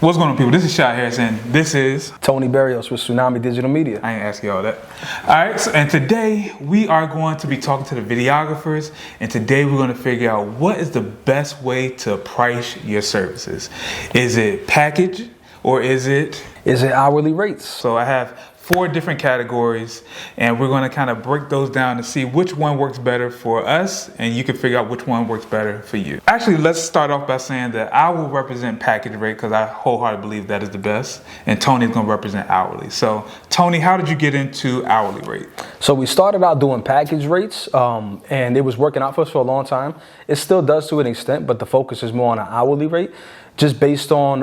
What's going on, people? This is Shot Harrison. This is Tony Berrios with Tsunami Digital Media. I ain't asking y'all that. All right, so, and today we are going to be talking to the videographers, and today we're going to figure out what is the best way to price your services. Is it package or is it hourly rates? So I have 4 different categories, and we're going to kind of break those down to see which one works better for us, and you can figure out which one works better for you. Actually, let's start off by saying that I will represent package rate because I wholeheartedly believe that is the best, and Tony's going to represent hourly. So, Tony, how did you get into hourly rate? So we started out doing package rates, and it was working out for us for a long time. It still does to an extent, but the focus is more on an hourly rate. Just based on,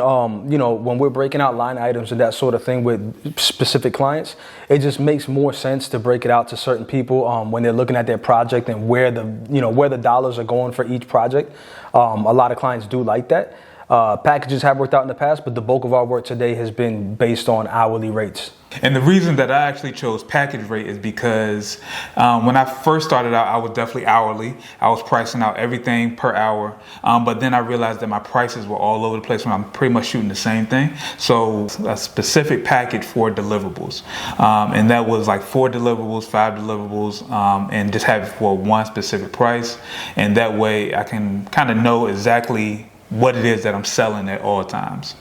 when we're breaking out line items and that sort of thing with specific clients, it just makes more sense to break it out to certain people when they're looking at their project and where the dollars are going for each project. A lot of clients do like that. Packages have worked out in the past, but the bulk of our work today has been based on hourly rates. And the reason that I actually chose package rate is because when I first started out, I was definitely hourly. I was pricing out everything per hour. But then I realized that my prices were all over the place when I'm pretty much shooting the same thing. So a specific package for deliverables. And that was like 4 deliverables, 5 deliverables, and just have it for one specific price. And that way I can kind of know exactly what it is that I'm selling at all times.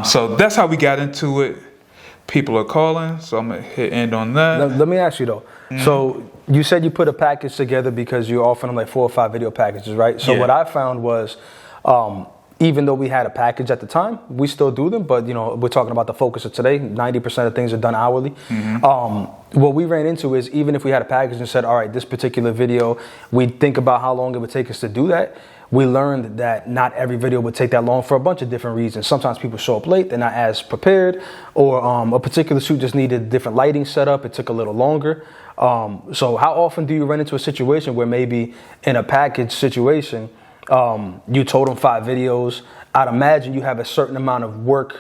So that's how we got into it. People are calling, so I'm gonna hit end on that. Let me ask you though. So you said you put a package together because you're offering like 4 or 5 video packages, right? So what I found was, even though we had a package at the time, we still do them, but we're talking about the focus of today. 90% of things are done hourly. What we ran into is even if we had a package and said, all right, this particular video, we think about how long it would take us to do that. We learned that not every video would take that long for a bunch of different reasons. Sometimes people show up late, they're not as prepared, or a particular shoot just needed different lighting setup. It took a little longer. So how often do you run into a situation where maybe in a package situation, you told them 5 videos. I'd imagine you have a certain amount of work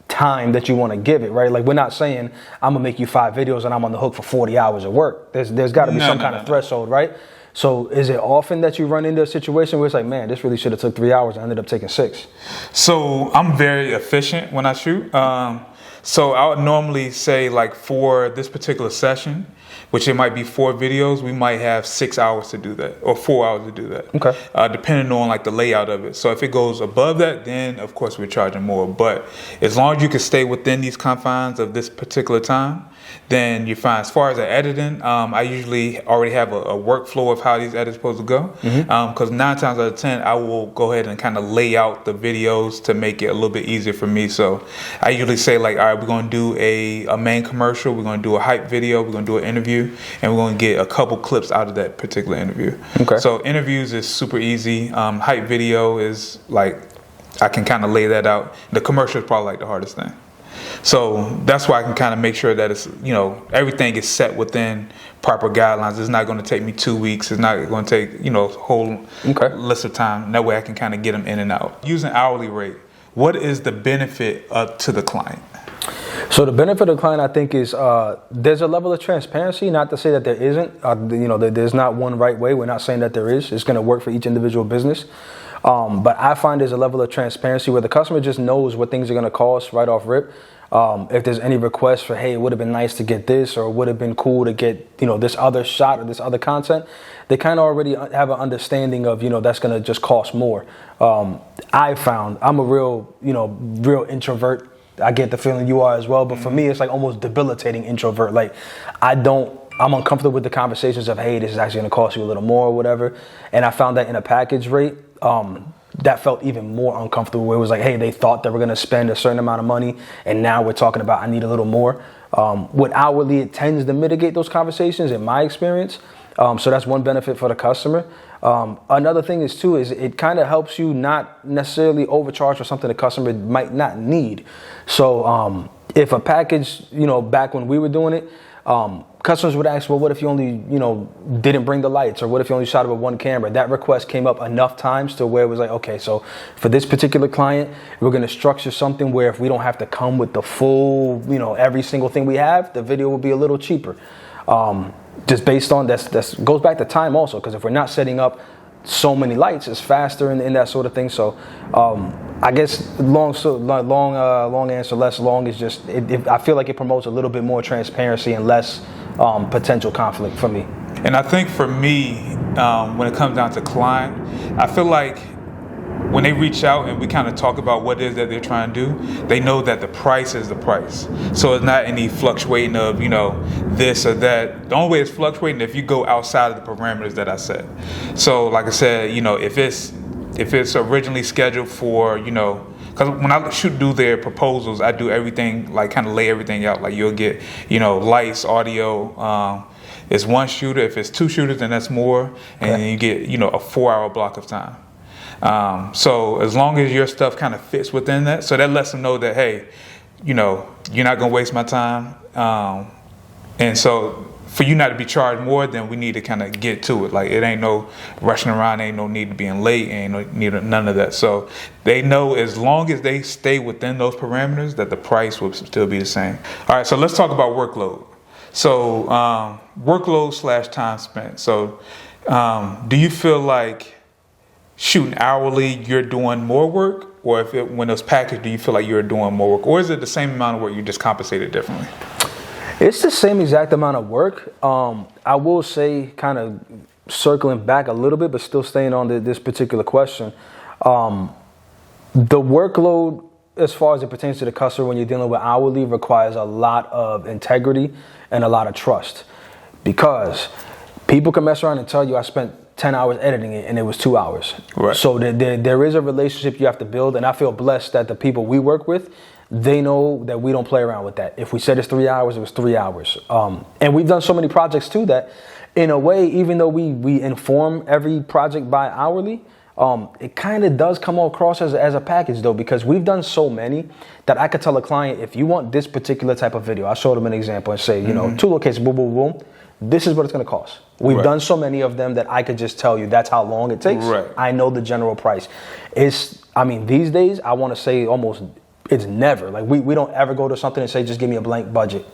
time that you want to give it, right? Like we're not saying I'm gonna make you 5 videos and I'm on the hook for 40 hours of work. There's got to be some kind of threshold, right? So is it often that you run into a situation where it's like, man, this really should have took 3 hours and ended up taking 6? So I'm very efficient when I shoot. So I would normally say like for this particular session, which it might be 4 videos, we might have 6 hours to do that, or 4 hours to do that. Okay. Depending on like the layout of it. So if it goes above that, then of course we're charging more. But as long as you can stay within these confines of this particular time, then you're fine. As far as the editing, I usually already have a workflow of how these edits are supposed to go. Because 9 times out of 10, I will go ahead and kind of lay out the videos to make it a little bit easier for me. So I usually say like, all right, we're going to do a main commercial, we're going to do a hype video, we're going to do an interview, and we're going to get a couple clips out of that particular interview. Okay. So interviews is super easy. Hype video is like, I can kind of lay that out. The commercial is probably like the hardest thing. So that's why I can kind of make sure that it's, everything is set within proper guidelines. It's not going to take me 2 weeks. It's not going to take, a whole list of time. And that way I can kind of get them in and out. Using hourly rate, what is the benefit to the client? So the benefit of the client, I think, is there's a level of transparency. Not to say that there isn't. There's not one right way. We're not saying that there is. It's going to work for each individual business. But I find there's a level of transparency where the customer just knows what things are going to cost right off rip. If there's any requests for, hey, it would have been nice to get this, or it would have been cool to get, this other shot or this other content, they kind of already have an understanding of, that's going to just cost more. I found I'm a real introvert. I get the feeling you are as well. But for me, it's like almost debilitating introvert. Like I'm uncomfortable with the conversations of, hey, this is actually going to cost you a little more or whatever. And I found that in a package rate, that felt even more uncomfortable, where it was like, hey, they thought they were going to spend a certain amount of money, and now we're talking about I need a little more. With hourly, it tends to mitigate those conversations in my experience. So that's one benefit for the customer. Another thing is it kind of helps you not necessarily overcharge for something the customer might not need. So if a package, back when we were doing it, customers would ask, well, what if you only, didn't bring the lights, or what if you only shot it with one camera? That request came up enough times to where it was like, okay, so for this particular client, we're going to structure something where if we don't have to come with the full, every single thing we have, the video will be a little cheaper. Just based on that goes back to time also, because if we're not setting up so many lights, it's faster and that sort of thing. So I guess long answer, less long is just. I feel like it promotes a little bit more transparency and less potential conflict for me. And I think for me, when it comes down to client, I feel like when they reach out and we kind of talk about what it is that they're trying to do, they know that the price is the price. So it's not any fluctuating of, this or that. The only way it's fluctuating if you go outside of the parameters that I set. So like I said, if it's originally scheduled for, because when I do their proposals, I do everything, like kind of lay everything out. Like you'll get, lights, audio, it's one shooter. If it's two shooters, then that's more. And then you get, a 4-hour block of time. So as long as your stuff kind of fits within that, so that lets them know that, hey, you're not going to waste my time. And so for you not to be charged more, then we need to kind of get to it. Like it ain't no rushing around, ain't no need to being late, ain't no need of none of that. So they know as long as they stay within those parameters that the price will still be the same. All right, so let's talk about workload. So workload / time spent. So do you feel like shooting hourly, you're doing more work, or when it's packaged, do you feel like you're doing more work, or is it the same amount of work, you just compensated differently? It's the same exact amount of work. I will say, kind of circling back a little bit, but still staying on this particular question. The workload, as far as it pertains to the customer when you're dealing with hourly, requires a lot of integrity and a lot of trust, because people can mess around and tell you I spent 10 hours editing it and it was 2 hours. Right. So there is a relationship you have to build, and I feel blessed that the people we work with, they know that we don't play around with that. If we said it's 3 hours, it was 3 hours. And we've done so many projects too that, in a way, even though we inform every project by hourly, it kind of does come across as a package though, because we've done so many that I could tell a client, if you want this particular type of video, I showed them an example and say, 2 locations, boom, boom, boom. This is what it's going to cost. We've done so many of them that I could just tell you that's how long it takes. Right. I know the general price. These days, I want to say almost, it's never. Like we don't ever go to something and say, just give me a blank budget,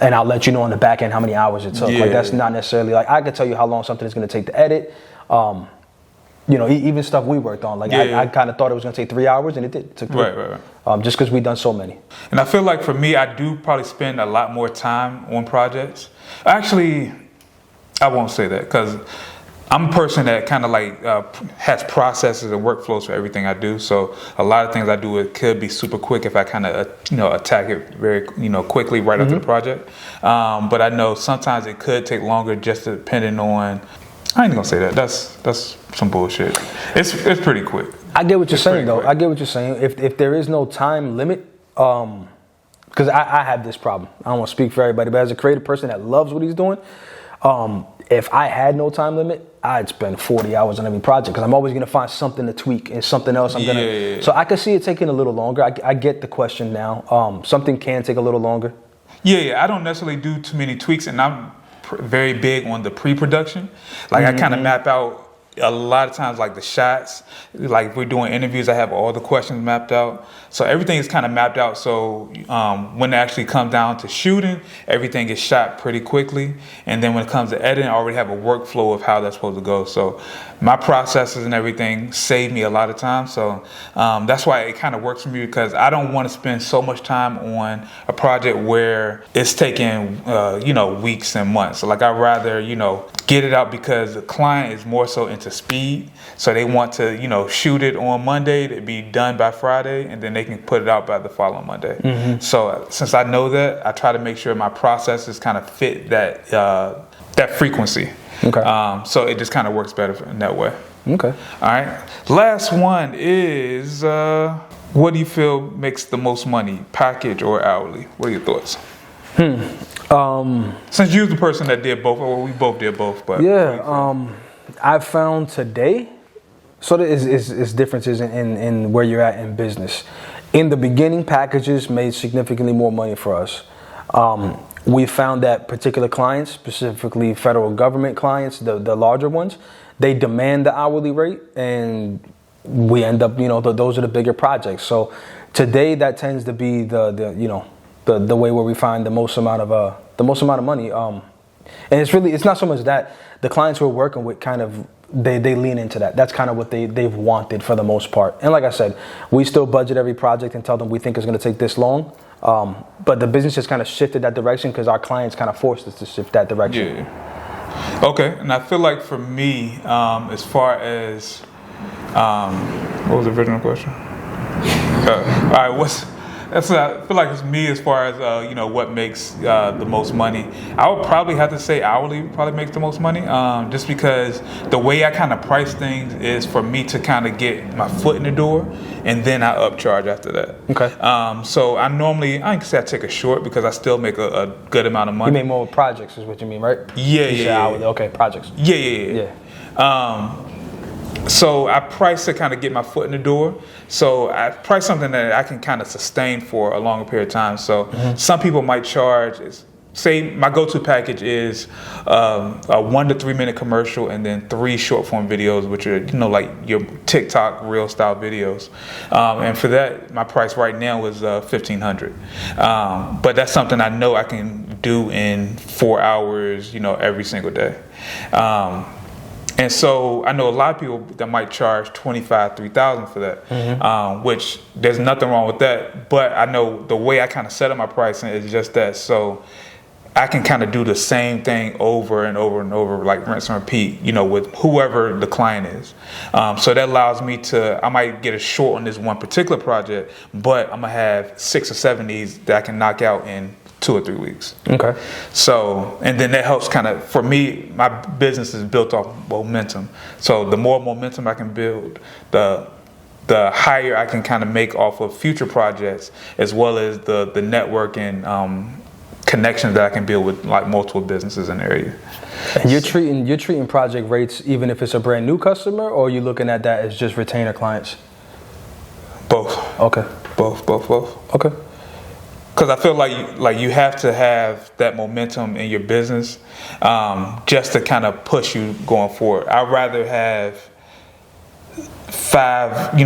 and I'll let you know on the back end how many hours it took. Yeah. Like that's not necessarily, like I could tell you how long something is going to take to edit. Even stuff we worked on. Like I kind of thought it was going to take 3 hours, and it did. It took 3. Right. Just because we've done so many. And I feel like for me, I do probably spend a lot more time on projects. Actually, I won't say that, because I'm a person that kind of like has processes and workflows for everything I do. So a lot of things I do, it could be super quick if I kind of attack it very quickly right after the project. But I know sometimes it could take longer, just depending on. I ain't gonna say that. That's some bullshit. It's pretty quick. I get what you're saying though. Quick. I get what you're saying. If there is no time limit, because I have this problem. I don't want to speak for everybody, but as a creative person that loves what he's doing, if I had no time limit, I'd spend 40 hours on every project, because I'm always going to find something to tweak and something else Yeah. So I could see it taking a little longer. I get the question now. Something can take a little longer. Yeah. I don't necessarily do too many tweaks, and I'm very big on the pre-production. Like I kind of map out a lot of times, like the shots, like if we're doing interviews, I have all the questions mapped out. So everything is kind of mapped out. So when it actually comes down to shooting, everything is shot pretty quickly. And then when it comes to editing, I already have a workflow of how that's supposed to go. So my processes and everything save me a lot of time. So that's why it kind of works for me, because I don't want to spend so much time on a project where it's taking, weeks and months. So like I'd rather, get it out, because the client is more so into speed. So they want to, shoot it on Monday to be done by Friday, and then they can put it out by the following Monday. Mm-hmm. So since I know that, I try to make sure my processes kind of fit that frequency. Okay. So it just kind of works better in that way. Okay. All right. Last one is, what do you feel makes the most money, package or hourly? What are your thoughts? Since you're the person that did both, or we both did both, but I've found today, so there is differences in where you're at in business. In the beginning, packages made significantly more money for us. We found that particular clients, specifically federal government clients, the larger ones, they demand the hourly rate, and we end up, those are the bigger projects. So today, that tends to be the way where we find the most amount of money. And it's not so much that the clients we're working with kind of they lean into that. That's kind of what they've wanted for the most part. And like I said, we still budget every project and tell them we think it's going to take this long. But the business just kind of shifted that direction because our clients kind of forced us to shift that direction. Yeah. Okay. And I feel like for me, as far as what was the original question? All right. I feel like it's me as far as what makes the most money. I would probably have to say hourly probably makes the most money, just because the way I kind of price things is for me to kind of get my foot in the door, and then I upcharge after that. Okay. So I can say I take a short because I still make a good amount of money. You make more projects is what you mean, right? Yeah. Hourly. Okay, projects. Yeah. So I price to kind of get my foot in the door. So I price something that I can kind of sustain for a longer period of time. So some people might charge, say my go-to package is a 1 to 3 minute commercial and then 3 short form videos, which are, like your TikTok reel style videos. And for that, my price right now is $1,500. But that's something I know I can do in 4 hours, every single day. And so I know a lot of people that might charge $2,500, $3,000 for that, which there's nothing wrong with that. But I know the way I kind of set up my pricing is just that. So I can kind of do the same thing over and over and over, like rinse and repeat, with whoever the client is. So that allows me I might get a short on this one particular project, but I'm going to have 6 or 7 of these that I can knock out in 2 or 3 weeks. Okay. So, and then that helps kind of, for me, my business is built off momentum. So the more momentum I can build, the higher I can kind of make off of future projects, as well as the network and connections that I can build with like multiple businesses in the area. And you're treating project rates even if it's a brand new customer, or are you looking at that as just retainer clients? Both. Okay. Both. Okay. Because I feel like you have to have that momentum in your business just to kind of push you going forward. I'd rather have 5,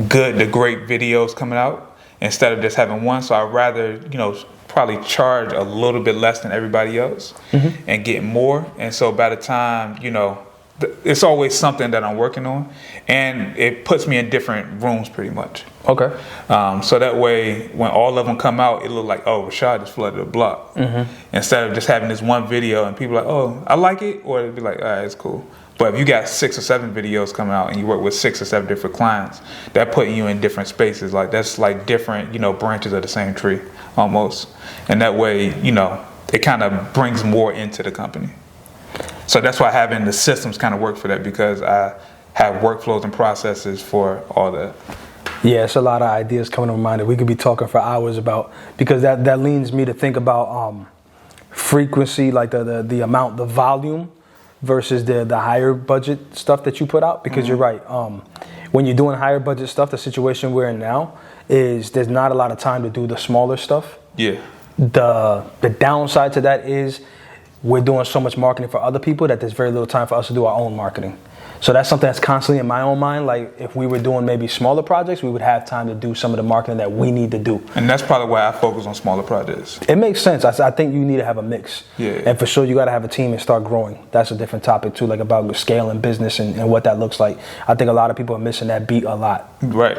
good to great videos coming out instead of just having one. So I'd rather, probably charge a little bit less than everybody else and get more. And so by the time, it's always something that I'm working on, and it puts me in different rooms pretty much. Okay. So that way, when all of them come out, it look like, oh, Rashad just flooded the block. Instead of just having this one video and people are like, oh, I like it, or it'd be like, all right, it's cool. But if you got 6 or 7 videos coming out and you work with 6 or 7 different clients, that putting you in different spaces. Like that's like different, branches of the same tree almost. And that way, it kind of brings more into the company. So that's why having the systems kind of work for that, because I have workflows and processes for all that. Yeah, it's a lot of ideas coming to mind that we could be talking for hours about, because that leads me to think about frequency, like the amount, the volume versus the higher budget stuff that you put out. Because you're right, when you're doing higher budget stuff, the situation we're in now is there's not a lot of time to do the smaller stuff. Yeah. The downside to that is we're doing so much marketing for other people that there's very little time for us to do our own marketing. So that's something that's constantly in my own mind. Like if we were doing maybe smaller projects, we would have time to do some of the marketing that we need to do. And that's probably why I focus on smaller projects. It makes sense. I think you need to have a mix. Yeah. And for sure, you got to have a team and start growing. That's a different topic too, like about scaling business and what that looks like. I think a lot of people are missing that beat a lot. Right.